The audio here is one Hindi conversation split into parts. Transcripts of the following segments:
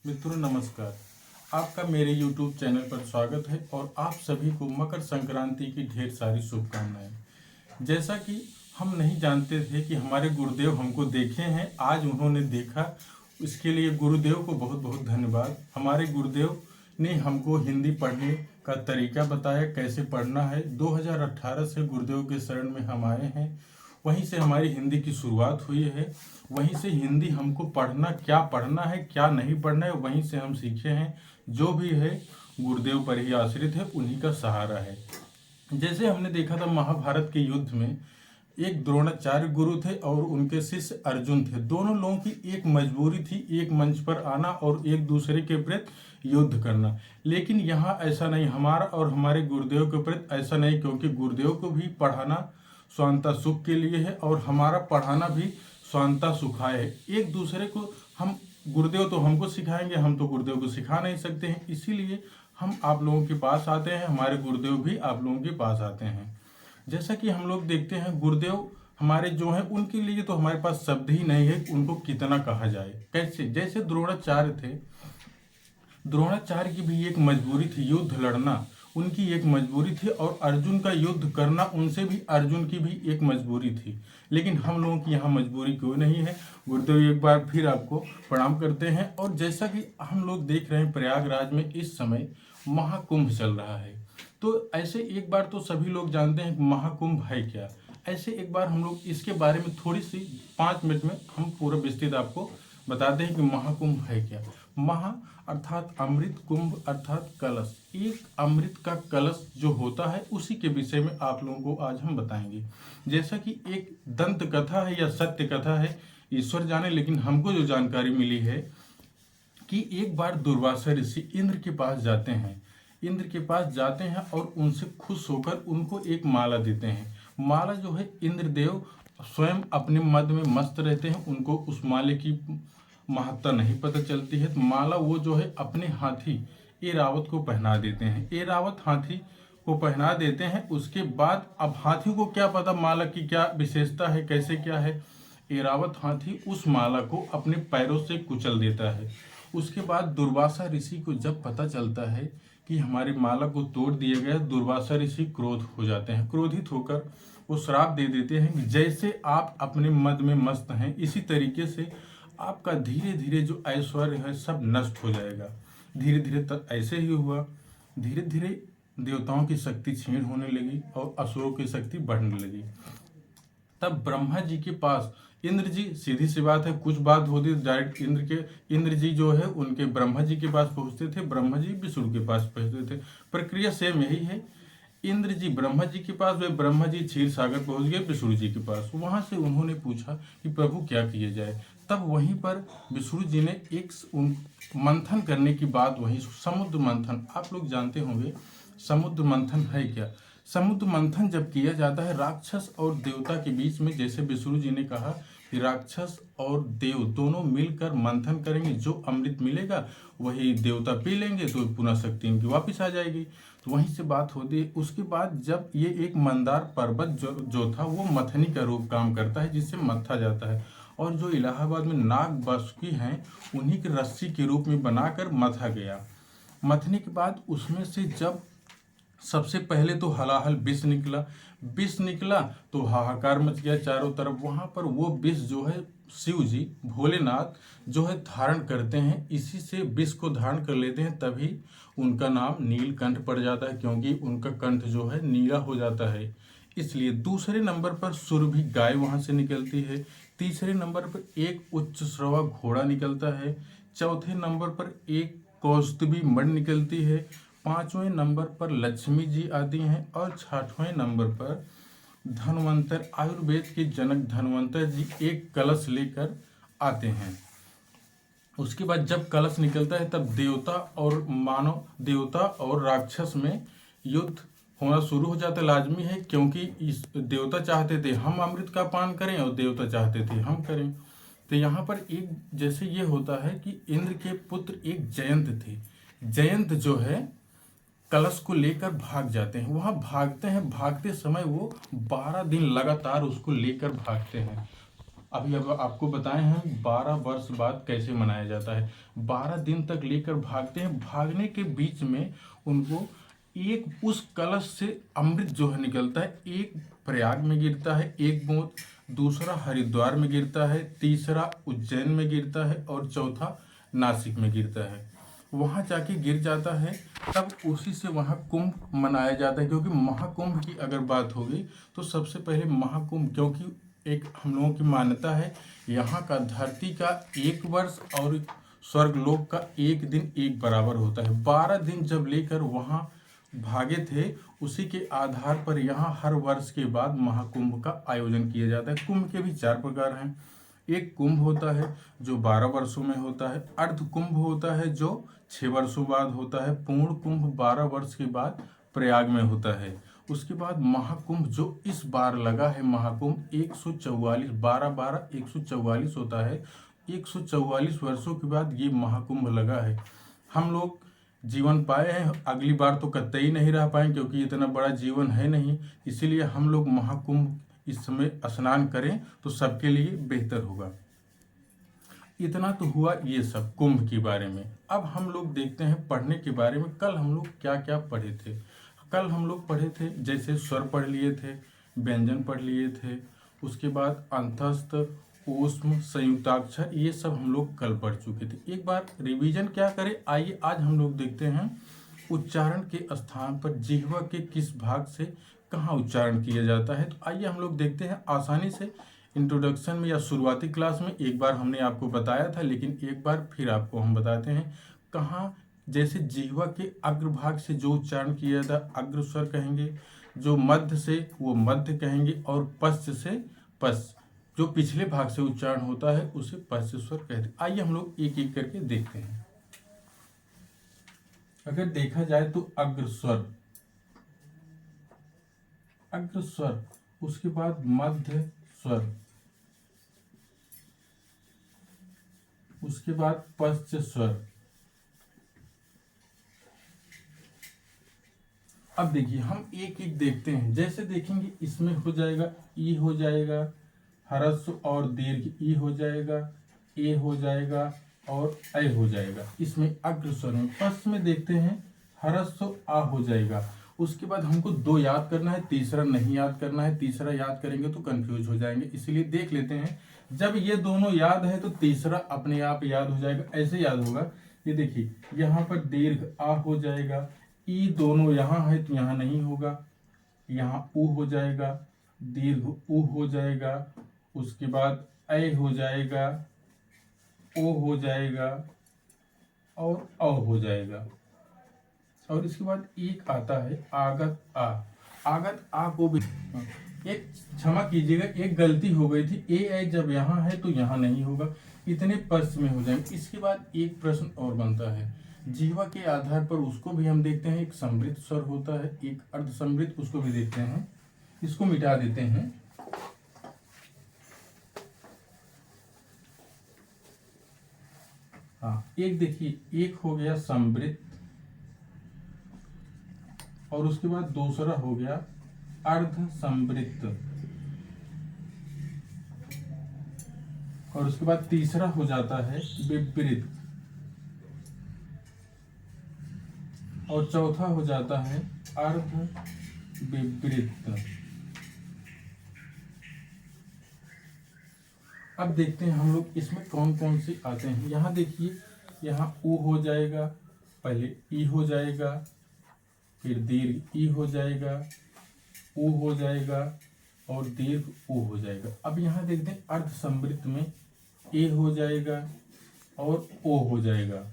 मित्रों नमस्कार। आपका मेरे YouTube चैनल पर स्वागत है और आप सभी को मकर संक्रांति की ढेर सारी शुभकामनाएं। जैसा कि हम नहीं जानते थे कि हमारे गुरुदेव हमको देखे हैं, आज उन्होंने देखा, इसके लिए गुरुदेव को बहुत बहुत धन्यवाद। हमारे गुरुदेव ने हमको हिंदी पढ़ने का तरीका बताया, कैसे पढ़ना है। 2018 से गुरुदेव के शरण में हम आए हैं, वहीं से हमारी हिंदी की शुरुआत हुई है। वहीं से हिंदी हमको पढ़ना है क्या नहीं पढ़ना है, वहीं से हम सीखे हैं। जो भी है गुरुदेव पर ही आश्रित है, उन्हीं का सहारा है। जैसे हमने देखा था महाभारत के युद्ध में एक द्रोणाचार्य गुरु थे और उनके शिष्य अर्जुन थे। दोनों लोगों की एक मजबूरी थी, एक मंच पर आना और एक दूसरे के प्रति युद्ध करना। लेकिन यहाँ ऐसा नहीं, हमारा और हमारे गुरुदेव के प्रति ऐसा नहीं, क्योंकि गुरुदेव को भी पढ़ाना स्वांता सुख के लिए है और हमारा पढ़ाना भी स्वांता सुखाय है। एक दूसरे को हम, गुरुदेव तो हमको सिखाएंगे, हम तो गुरुदेव को सिखा नहीं सकते हैं। इसीलिए हम आप लोगों के पास आते हैं, हमारे गुरुदेव भी आप लोगों के पास आते हैं। जैसा कि हम लोग देखते हैं, गुरुदेव हमारे जो हैं उनके लिए तो हमारे पास शब्द ही नहीं है उनको कितना कहा जाए। कैसे, जैसे द्रोणाचार्य थे, द्रोणाचार्य की भी एक मजबूरी थी, युद्ध लड़ना उनकी एक मजबूरी थी और अर्जुन का युद्ध करना उनसे भी, अर्जुन की भी एक मजबूरी थी। लेकिन हम लोगों की यहाँ मजबूरी कोई नहीं है। गुरुदेव एक बार फिर आपको प्रणाम करते हैं। और जैसा कि हम लोग देख रहे हैं, प्रयागराज में इस समय महाकुंभ चल रहा है। तो ऐसे एक बार तो सभी लोग जानते हैं कि महाकुंभ है क्या। ऐसे एक बार हम लोग इसके बारे में थोड़ी सी 5 मिनट में हम पूरा विस्तृत आपको बताते हैं कि महाकुंभ है क्या। महा अर्थात अमृत, कुंभ अर्थात कलश। एक अमृत का कलश जो होता है, उसी के विषय में आप लोगों को आज हम बताएंगे। जैसा कि एक दंत कथा है या सत्य कथा है, ईश्वर जाने, लेकिन हमको जो जानकारी मिली है कि एक बार दुर्वासा ऋषि इंद्र के पास जाते हैं। इंद्र के पास जाते हैं और उनसे खुश होकर उनको एक माला देते हैं। माला जो है, इंद्रदेव स्वयं अपने मद में मस्त रहते हैं, उनको उस माले की महत्ता नहीं पता चलती है। तो माला वो जो है अपने हाथी ऐरावत को पहना देते हैं। ऐरावत हाथी को पहना देते हैं। उसके बाद अब हाथी को क्या पता माला की क्या विशेषता है, कैसे क्या है। ऐरावत हाथी उस माला को अपने पैरों से कुचल देता है। उसके बाद दुर्वासा ऋषि को जब पता चलता है कि हमारी माला को तोड़ दिया गया, दुर्वासा ऋषि क्रोध हो जाते हैं। क्रोधित होकर वो श्राप दे देते हैं कि जैसे आप अपने मद में मस्त हैं, इसी तरीके से आपका धीरे धीरे जो ऐश्वर्य है सब नष्ट हो जाएगा। धीरे धीरे तक ऐसे ही हुआ। धीरे धीरे देवताओं की शक्ति क्षीण होने लगी और असुरों की शक्ति बढ़ने लगी। तब ब्रह्मा जी के पास इंद्र जी, सीधी सी बात है, कुछ बात होती डायरेक्ट इंद्र जी जो है उनके ब्रह्मा जी के पास पहुंचते थे, ब्रह्मा जी विष्णु के पास पहुंचते थे। प्रक्रिया सेम यही है। इंद्र जी ब्रह्मा जी के पास, वे ब्रह्मा जी क्षीर सागर पहुंच गए विष्णु जी के पास। वहां से उन्होंने पूछा कि प्रभु क्या किया जाए। तब वहीं पर विष्णु जी ने एक मंथन करने की बात, वहीं समुद्र मंथन, आप लोग जानते होंगे समुद्र मंथन है क्या। समुद्र मंथन जब किया जाता है राक्षस और देवता के बीच में, जैसे विष्णु जी ने कहा कि राक्षस और देव दोनों मिलकर मंथन करेंगे, जो अमृत मिलेगा वही देवता पी लेंगे तो पुनः शक्ति इनकी वापस आ जाएगी। तो वहीं से बात होती है। उसके बाद जब ये एक मंदार पर्वत जो था वो मथनी का रूप काम करता है, जिससे मथा जाता है। और जो इलाहाबाद में नाग बासुकी हैं, उन्हीं के रस्सी के रूप में बनाकर मथा गया। मथने के बाद उसमें से जब सबसे पहले तो हलाहल विष निकला। विष निकला तो हाहाकार मच गया चारों तरफ। वहां पर वो विष जो है शिव जी भोलेनाथ जो है धारण करते हैं, इसी से विष को धारण कर लेते हैं, तभी उनका नाम नीलकंठ पड़ जाता है, क्योंकि उनका कंठ जो है नीला हो जाता है। इसलिए दूसरे नंबर पर सुरभि गाय वहां से निकलती है। तीसरे नंबर पर एक उच्च श्रवा घोड़ा निकलता है। चौथे नंबर पर एक कौस्तुभी मणि निकलती है। 5वें नंबर पर लक्ष्मी जी आती हैं और 6वें नंबर पर धन्वंतर, आयुर्वेद के जनक धन्वंतर जी एक कलश लेकर आते हैं। उसके बाद जब कलश निकलता है तब देवता और मानव, देवता और राक्षस में युद्ध होना शुरू हो जाता है। लाजमी है, क्योंकि इस देवता चाहते थे हम अमृत का पान करें और देवता चाहते थे हम करें। तो यहाँ पर एक जैसे ये होता है कि इंद्र के पुत्र एक जयंत थे। जयंत जो है कलश को लेकर भाग जाते हैं। वहां भागते हैं, भागते समय वो 12 दिन लगातार उसको लेकर भागते हैं। अभी अब आपको बताए हैं 12 वर्ष बाद कैसे मनाया जाता है। 12 दिन तक लेकर भागते हैं, भागने के बीच में उनको एक उस कलश से अमृत जो है निकलता है, एक प्रयाग में गिरता है एक बूंद, दूसरा हरिद्वार में गिरता है, तीसरा उज्जैन में गिरता है और चौथा नासिक में गिरता है। वहाँ जाके गिर जाता है, तब उसी से वहाँ कुंभ मनाया जाता है। क्योंकि महाकुंभ की अगर बात होगी तो सबसे पहले महाकुंभ, क्योंकि एक हम लोगों की मान्यता है यहाँ का धरती का एक वर्ष और स्वर्गलोक का एक दिन एक बराबर होता है। 12 दिन जब लेकर वहाँ भागे थे, उसी के आधार पर यहाँ हर वर्ष के बाद महाकुंभ का आयोजन किया जाता है। कुंभ के भी 4 प्रकार हैं। एक कुंभ होता है जो 12 वर्षों में होता है, अर्ध कुंभ होता है जो 6 वर्षों बाद होता है, पूर्ण कुंभ 12 वर्ष के बाद प्रयाग में होता है। उसके बाद महाकुंभ जो इस बार लगा है, महाकुंभ 144 12 144 होता है। 144 वर्षों के बाद ये महाकुंभ लगा है। हम लोग जीवन पाए हैं, अगली बार तो कतई नहीं रह पाएंगे क्योंकि इतना बड़ा जीवन है नहीं, इसीलिए हम लोग महाकुंभ इस समय स्नान करें तो सबके लिए बेहतर होगा। इतना तो हुआ ये सब कुंभ के बारे में। अब हम लोग देखते हैं पढ़ने के बारे में। कल हम लोग क्या क्या पढ़े थे? कल हम लोग पढ़े थे जैसे स्वर पढ़ लिए थे, व्यंजन पढ़ लिए थे, उसके बाद अंतस्थ, ऊष्म, संयुक्ताक्षर, ये सब हम लोग कल पढ़ चुके थे। एक बार रिवीजन क्या करें, आइए आज हम लोग देखते हैं उच्चारण के स्थान पर जिह्वा के किस भाग से कहाँ उच्चारण किया जाता है। तो आइए हम लोग देखते हैं आसानी से। इंट्रोडक्शन में या शुरुआती क्लास में एक बार हमने आपको बताया था, लेकिन एक बार फिर आपको हम बताते हैं कहाँ। जैसे जिह्वा के अग्रभाग से जो उच्चारण किया जाता है अग्र स्वर कहेंगे, जो मध्य से वो मध्य कहेंगे, और पश्च से पश्च, जो पिछले भाग से उच्चारण होता है उसे पश्च स्वर कहते हैं। आइए हम लोग एक एक करके देखते हैं। अगर देखा जाए तो अग्रस्वर, अग्रस्वर, उसके बाद मध्य स्वर, उसके बाद पश्च स्वर। अब देखिए हम एक एक देखते हैं। जैसे देखेंगे इसमें हो जाएगा ई हो जाएगा, ह्रस्व और दीर्घ ई हो जाएगा, ए हो जाएगा और ऐ हो जाएगा। इसमें अग्रस्वर में पश्च में देखते हैं ह्रस्व आ हो जाएगा। उसके बाद हमको 2 याद करना है, तीसरा नहीं याद करना है। तीसरा याद करेंगे तो कंफ्यूज हो जाएंगे, इसलिए देख लेते हैं। जब ये दोनों याद है तो तीसरा अपने आप याद हो जाएगा। ऐसे याद होगा, ये देखिए यहाँ पर दीर्घ आ हो जाएगा, ई दोनों यहाँ है तो यहाँ नहीं होगा, यहाँ ऊ हो जाएगा, दीर्घ ऊ हो जाएगा, उसके बाद ऐ हो जाएगा, ओ हो जाएगा और औ हो जाएगा। और इसके बाद एक आता है आगत आ। आगत आ को भी एक, क्षमा कीजिएगा, एक गलती हो गई थी। ए जब यहाँ है तो यहाँ नहीं होगा, इतने पश्च में हो जाएंगे। इसके बाद एक प्रश्न और बनता है, जीवा के आधार पर उसको भी हम देखते हैं। एक समृद्ध स्वर होता है, एक अर्ध समृद्ध, उसको भी देखते हैं। इसको मिटा देते हैं। हाँ, एक देखिए, एक हो गया समृद्ध और उसके बाद दूसरा हो गया अर्ध समृद्ध, और उसके बाद तीसरा हो जाता है विपरीत, और चौथा हो जाता है अर्ध विपरीत। अब देखते हैं हम लोग इसमें कौन कौन से आते हैं। यहाँ देखिए, यहाँ ऊ हो जाएगा, पहले ई हो जाएगा, फिर दीर्घ ई हो जाएगा, ऊ हो जाएगा और दीर्घ ऊ हो जाएगा। अब यहाँ देखते हैं अर्ध समृद्ध में ए हो जाएगा और ओ हो जाएगा,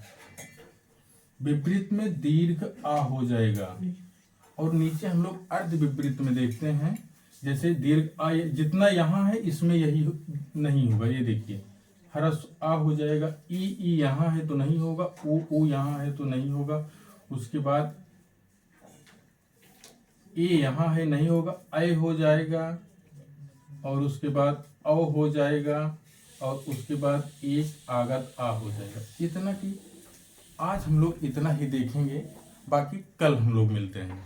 विपरीत में दीर्घ आ हो जाएगा, और नीचे हम लोग अर्ध विपरीत में देखते हैं। जैसे दीर्घ आ जितना यहाँ है इसमें यही नहीं होगा। ये देखिए ह्रस्व आ हो जाएगा, ई यहाँ है तो नहीं होगा, ऊ यहाँ है तो नहीं होगा, उसके बाद ए यहाँ है नहीं होगा, ऐ हो जाएगा, और उसके बाद औ हो जाएगा, और उसके बाद एक आगत आ हो जाएगा। इतना कि आज हम लोग इतना ही देखेंगे, बाकी कल हम लोग मिलते हैं।